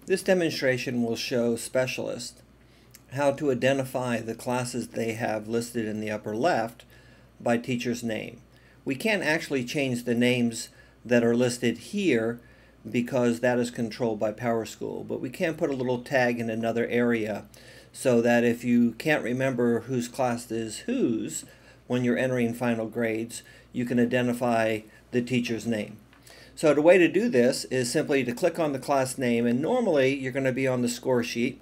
This demonstration will show specialists how to identify the classes they have listed in the upper left by teacher's name. We can't actually change the names that are listed here because that is controlled by PowerSchool, but we can put a little tag in another area so that if you can't remember whose class is whose when you're entering final grades, you can identify the teacher's name. So the way to do this is simply to click on the class name, and normally you're going to be on the score sheet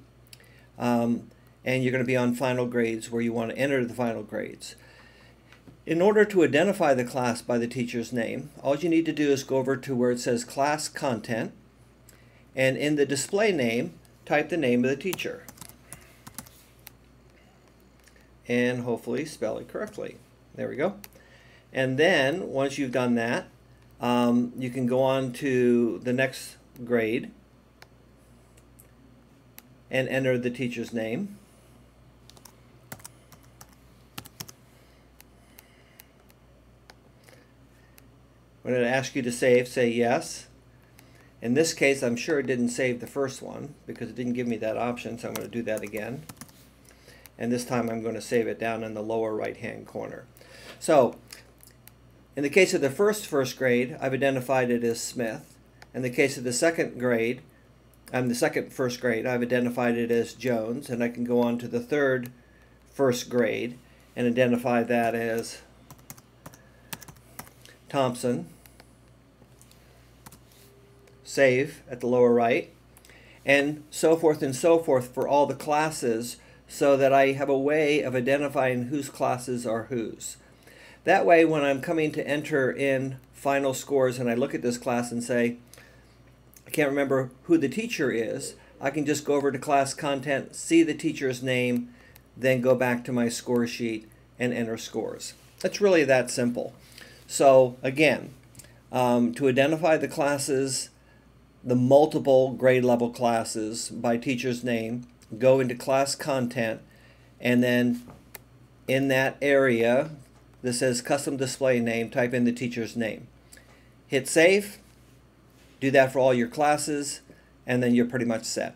and you're going to be on final grades where you want to enter the final grades. In order to identify the class by the teacher's name, all you need to do is go over to where it says class content, and in the display name type the name of the teacher and hopefully spell it correctly. There we go. And then once you've done that, you can go on to the next grade and enter the teacher's name. When it asks you to save, say yes. In this case, I'm sure it didn't save the first one because it didn't give me that option, so I'm going to do that again. And this time I'm going to save it down in the lower right-hand corner. So, in the case of the first grade, I've identified it as Smith. In the case of the second grade, first grade, I've identified it as Jones, and I can go on to the third first grade and identify that as Thompson. Save at the lower right, and so forth for all the classes, so that I have a way of identifying whose classes are whose. That way, when I'm coming to enter in final scores and I look at this class and say, I can't remember who the teacher is, I can just go over to class content, see the teacher's name, then go back to my score sheet and enter scores. It's really that simple. So again, to identify the classes, the multiple grade level classes by teacher's name, go into class content, and then in that area that says custom display name, type in the teacher's name. Hit save, do that for all your classes, and then you're pretty much set.